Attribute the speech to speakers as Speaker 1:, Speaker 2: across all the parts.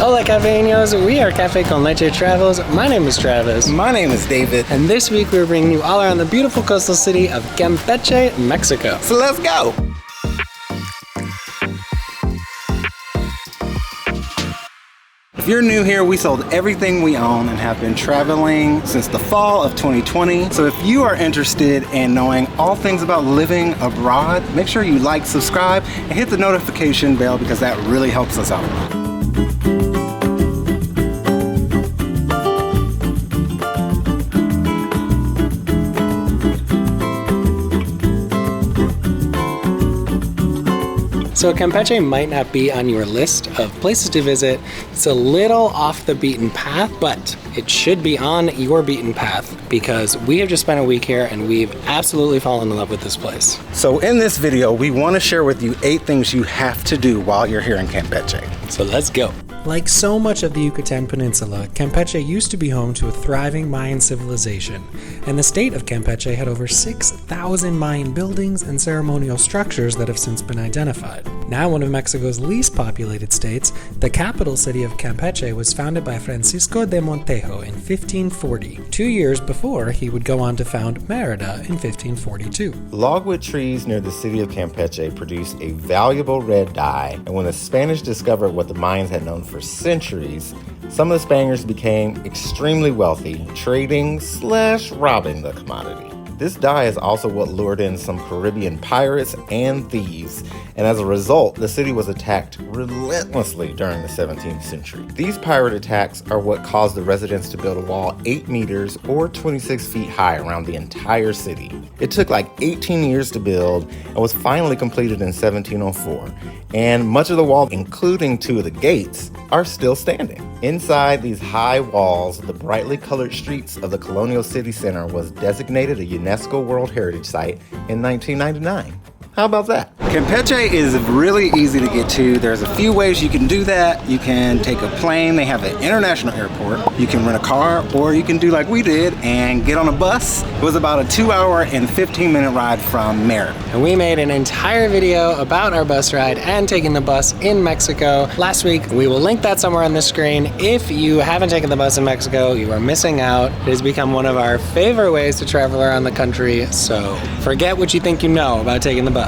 Speaker 1: Hola cafeños, we are Cafe con Leche Travels. My name is Travis.
Speaker 2: My name is David.
Speaker 1: And this week we're bringing you all around the beautiful coastal city of Campeche, Mexico.
Speaker 2: So let's go. If you're new here, we sold everything we own and have been traveling since the fall of 2020. So if you are interested in knowing all things about living abroad, make sure you like, subscribe, and hit the notification bell because that really helps us out a lot.
Speaker 1: So Campeche might not be on your list of places to visit. It's a little off the beaten path, but it should be on your beaten path because we have just spent a week here and we've absolutely fallen in love with this place.
Speaker 2: So in this video, we want to share with you 8 things you have to do while you're here in Campeche.
Speaker 1: So let's go. Like so much of the Yucatan Peninsula, Campeche used to be home to a thriving Mayan civilization, and the state of Campeche had over 6,000 Mayan buildings and ceremonial structures that have since been identified. Now one of Mexico's least populated states, the capital city of Campeche was founded by Francisco de Montejo in 1540, 2 years before he would go on to found Merida in 1542.
Speaker 3: Logwood trees near the city of Campeche produce a valuable red dye, and when the Spanish discovered what the Mayans had known for centuries, some of the Spaniards became extremely wealthy, trading/robbing the commodity. This dye is also what lured in some Caribbean pirates and thieves, and as a result, the city was attacked relentlessly during the 17th century. These pirate attacks are what caused the residents to build a wall 8 meters or 26 feet high around the entire city. It took like 18 years to build and was finally completed in 1704, and much of the wall, including 2 of the gates, are still standing. Inside these high walls, the brightly colored streets of the colonial city center was designated a UNESCO World Heritage Site in 1999. How about that?
Speaker 2: Campeche is really easy to get to. There's a few ways you can do that. You can take a plane. They have an international airport. You can rent a car, or you can do like we did and get on a bus. It was about a 2-hour and 15-minute ride from Merida.
Speaker 1: And we made an entire video about our bus ride and taking the bus in Mexico last week. We will link that somewhere on the screen. If you haven't taken the bus in Mexico, you are missing out. It has become one of our favorite ways to travel around the country, so forget what you think you know about taking the bus.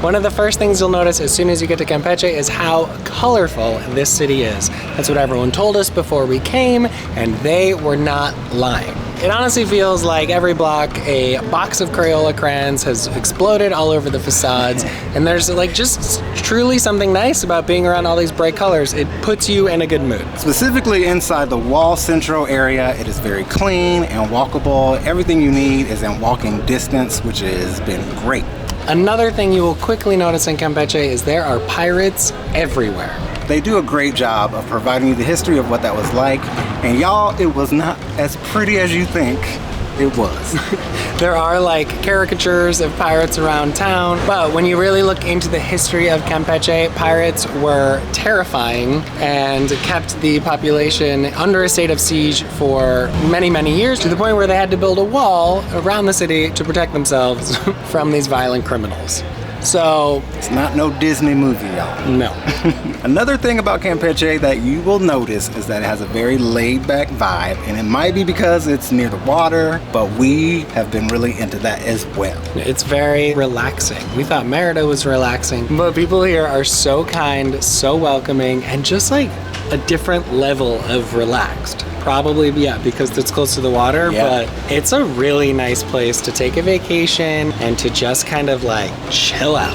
Speaker 1: One of the first things you'll notice as soon as you get to Campeche is how colorful this city is. That's what everyone told us before we came, and they were not lying. It honestly feels like every block a box of Crayola crayons has exploded all over the facades, and there's like just truly something nice about being around all these bright colors. It puts you in a good mood.
Speaker 2: Specifically inside the Wall Central area, it is very clean and walkable. Everything you need is in walking distance, which has been great.
Speaker 1: Another thing you will quickly notice in Campeche is there are pirates everywhere.
Speaker 2: They do a great job of providing you the history of what that was like. And y'all, it was not as pretty as you think it was.
Speaker 1: There are like caricatures of pirates around town, but when you really look into the history of Campeche, pirates were terrifying and kept the population under a state of siege for many, many years, to the point where they had to build a wall around the city to protect themselves from these violent criminals. So
Speaker 2: it's not no Disney movie, y'all.
Speaker 1: No.
Speaker 2: Another thing about Campeche that you will notice is that it has a very laid-back vibe, and it might be because it's near the water, but we have been really into that as well.
Speaker 1: It's very relaxing. We thought Merida was relaxing, but people here are so kind, so welcoming, and just like a different level of relaxed. Probably, yeah, because it's close to the water, but it's a really nice place to take a vacation and to just kind of like chill out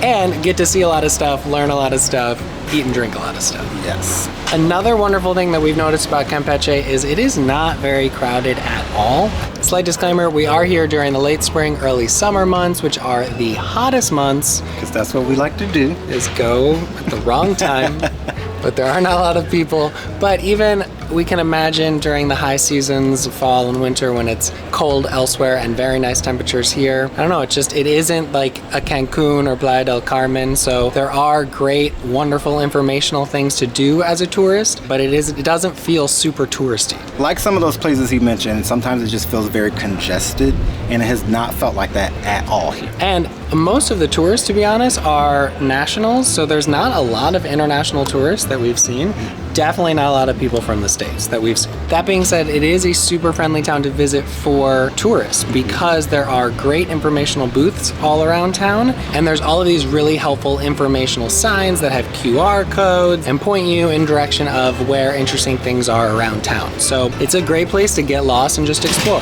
Speaker 1: and get to see a lot of stuff, learn a lot of stuff, eat and drink a lot of stuff.
Speaker 2: Yes.
Speaker 1: Another wonderful thing that we've noticed about Campeche is it is not very crowded at all. Slight disclaimer, we are here during the late spring, early summer months, which are the hottest months.
Speaker 2: Because that's what we like to do.
Speaker 1: Is go at the wrong time. But there are not a lot of people. But even we can imagine during the high seasons, fall and winter, when it's cold elsewhere and very nice temperatures here. I don't know, it isn't like a Cancun or Playa del Carmen, so there are great, wonderful informational things to do as a tourist, but it doesn't feel super touristy.
Speaker 2: Like some of those places he mentioned, sometimes it just feels very congested, and it has not felt like that at all here.
Speaker 1: And most of the tourists, to be honest, are nationals, so there's not a lot of international tourists that we've seen. definitely not a lot of people from the States that we've seen. That being said, it is a super friendly town to visit for tourists because there are great informational booths all around town, and there's all of these really helpful informational signs that have QR codes and point you in direction of where interesting things are around town. So it's a great place to get lost and just explore.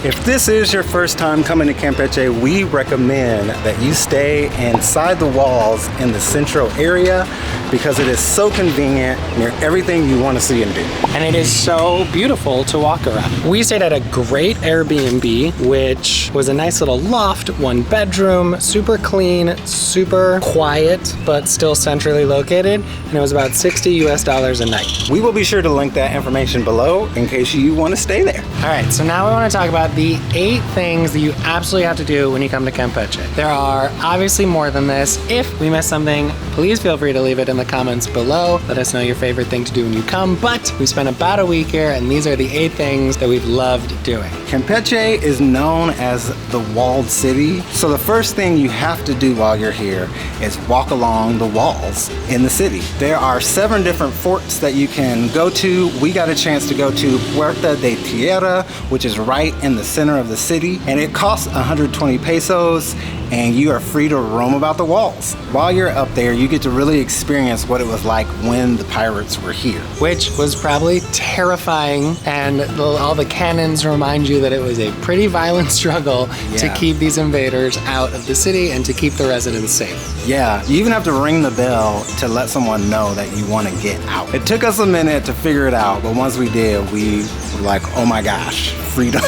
Speaker 2: If this is your first time coming to Campeche, we recommend that you stay inside the walls in the central area because it is so convenient near everything you want to see and do.
Speaker 1: And it is so beautiful to walk around. We stayed at a great Airbnb, which was a nice little loft, 1 bedroom, super clean, super quiet, but still centrally located. And it was about $60 US a night.
Speaker 2: We will be sure to link that information below in case you want to stay there.
Speaker 1: All right, so now we want to talk about the 8 things that you absolutely have to do when you come to Campeche. There are obviously more than this. If we missed something, please feel free to leave it in the comments below. Let us know your favorite thing to do when you come, but we spent about a week here and these are the 8 things that we've loved doing.
Speaker 2: Campeche is known as the walled city, so the first thing you have to do while you're here is walk along the walls in the city. There are 7 different forts that you can go to. We got a chance to go to Puerta de Tierra, which is right in the center of the city, and it costs 120 pesos, and you are free to roam about the walls. While you're up there, you get to really experience what it was like when the pirates were here.
Speaker 1: Which was probably terrifying, and all the cannons remind you that it was a pretty violent struggle to keep these invaders out of the city and to keep the residents safe.
Speaker 2: Yeah, you even have to ring the bell to let someone know that you want to get out. It took us a minute to figure it out, but once we did, we were like, oh my gosh, freedom.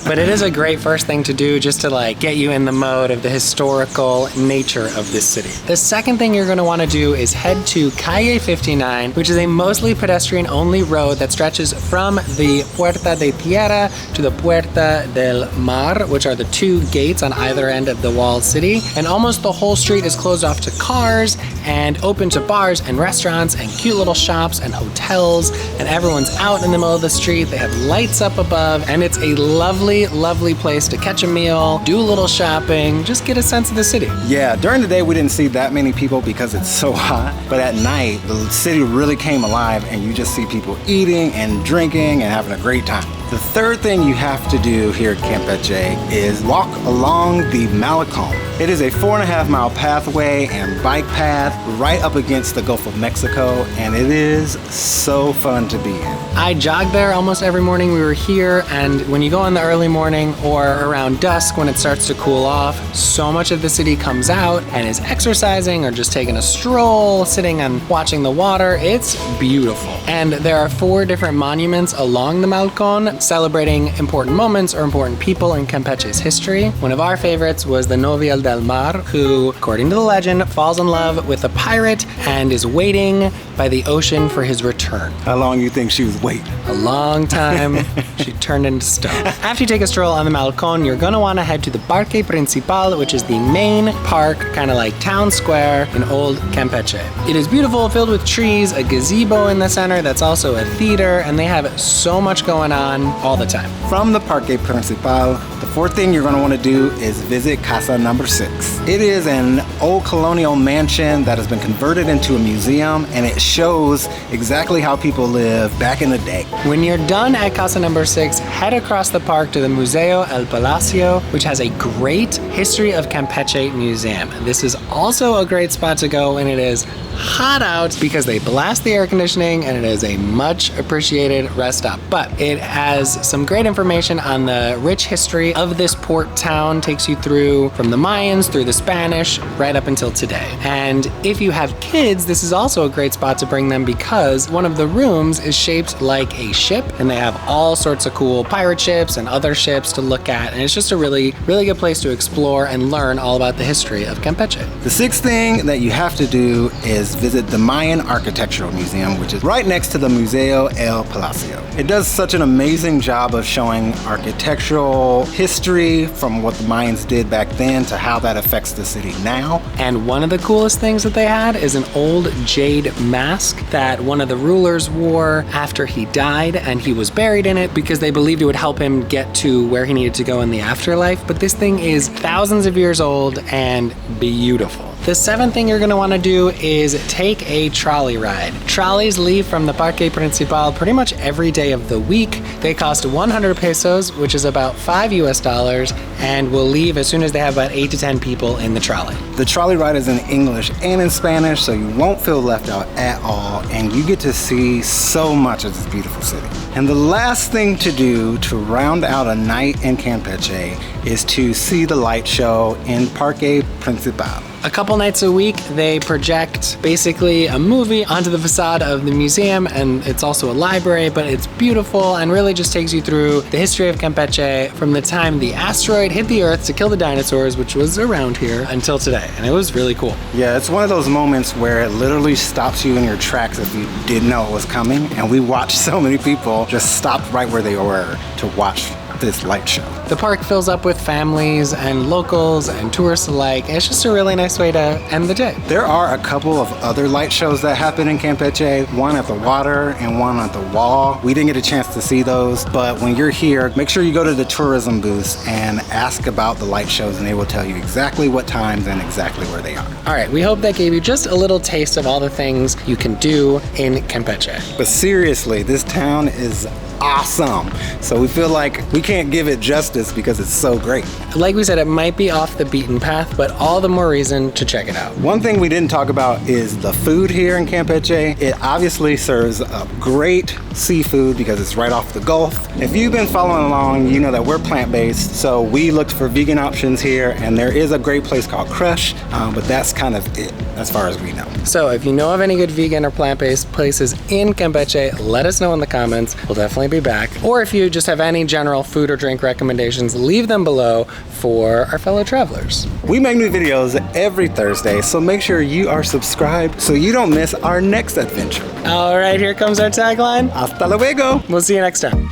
Speaker 1: But it is a great first thing to do just to like get you in the mode of the historical nature of this city. The second thing you're going to want to do is head to Calle 59, which is a mostly pedestrian only road that stretches from the Puerta de Tierra to the Puerta del Mar, which are the 2 gates on either end of the walled city. And almost the whole street is closed off to cars and open to bars and restaurants and cute little shops and hotels, and everyone's out in the middle of the street. They have lights up above, and it's a lovely, lovely place to catch a meal, do a little shopping, just get a sense of the city.
Speaker 2: Yeah, during the day we didn't see that many people because it's so hot, but at night the city really came alive and you just see people eating and drinking and having a great time. The third thing you have to do here at Campeche is walk along the Malecon. It is a 4.5 mile pathway and bike path right up against the Gulf of Mexico, and it is so fun to be in.
Speaker 1: I jog there almost every morning we were here, and when you go in the early morning or around dusk when it starts to cool off, so much of the city comes out and is exercising or just taking a stroll, sitting and watching the water. It's beautiful. And there are 4 different monuments along the Malecon celebrating important moments or important people in Campeche's history. One of our favorites was the Novia del Mar, who, according to the legend, falls in love with a pirate and is waiting by the ocean for his return.
Speaker 2: How long you think she was waiting?
Speaker 1: A long time. She turned into stone. After you take a stroll on the Malecon, you're gonna wanna head to the Parque Principal, which is the main park, kind of like town square in old Campeche. It is beautiful, filled with trees, a gazebo in the center that's also a theater, and they have so much going on all the time.
Speaker 2: From the Parque Principal, the 4th thing you're going to want to do is visit Casa number 6. It is an old colonial mansion that has been converted into a museum, and it shows exactly how people lived back in the day.
Speaker 1: When you're done at Casa number 6, head across the park to the Museo el Palacio, which has a great History of Campeche museum. This is also a great spot to go when it is hot out because they blast the air conditioning and it is a much appreciated rest stop. But it has some great information on the rich history of this port town, takes you through from the Mayans through the Spanish right up until today. And if you have kids, this is also a great spot to bring them because one of the rooms is shaped like a ship and they have all sorts of cool pirate ships and other ships to look at, and it's just a really, really good place to explore and learn all about the history of Campeche.
Speaker 2: The 6th thing that you have to do is visit the Mayan Architectural Museum, which is right next to the Museo el Palacio. It does such an amazing job of showing architectural history from what the Mayans did back then to how that affects the city now.
Speaker 1: And one of the coolest things that they had is an old jade mask that one of the rulers wore after he died, and he was buried in it because they believed it would help him get to where he needed to go in the afterlife. But this thing is thousands of years old and beautiful. The 7th thing you're gonna wanna do is take a trolley ride. Trolleys leave from the Parque Principal pretty much every day of the week. They cost 100 pesos, which is about $5 US, and will leave as soon as they have about 8 to 10 people in the trolley.
Speaker 2: The trolley ride is in English and in Spanish, so you won't feel left out at all, and you get to see so much of this beautiful city. And the last thing to do to round out a night in Campeche is to see the light show in Parque Principal.
Speaker 1: A couple nights a week, they project basically a movie onto the facade of the museum, and it's also a library, but it's beautiful and really just takes you through the history of Campeche from the time the asteroid hit the Earth to kill the dinosaurs, which was around here, until today, and it was really cool.
Speaker 2: Yeah, it's one of those moments where it literally stops you in your tracks if you didn't know it was coming, and we watched so many people just stop right where they were to watch this light show.
Speaker 1: The park fills up with families and locals and tourists alike. It's just a really nice way to end the day.
Speaker 2: There are a couple of other light shows that happen in Campeche, one at the water and one at the wall. We didn't get a chance to see those, but when you're here, make sure you go to the tourism booths and ask about the light shows, and they will tell you exactly what times and exactly where they are.
Speaker 1: All right, we hope that gave you just a little taste of all the things you can do in Campeche.
Speaker 2: But seriously, this town is awesome. So we feel like we can't give it justice because it's so great.
Speaker 1: Like we said, it might be off the beaten path, but all the more reason to check it out.
Speaker 2: One thing we didn't talk about is the food here in Campeche. It obviously serves up great seafood because it's right off the Gulf. If you've been following along, you know that we're plant-based, so we looked for vegan options here, and there is a great place called Crush, but that's kind of it as far as we know.
Speaker 1: So if you know of any good vegan or plant-based places in Campeche, let us know in the comments. We'll definitely be back. Or if you just have any general food or drink recommendations, leave them below for our fellow travelers.
Speaker 2: We make new videos every Thursday, so make sure you are subscribed so you don't miss our next adventure.
Speaker 1: All right, here comes our tagline.
Speaker 2: Hasta luego!
Speaker 1: We'll see you next time.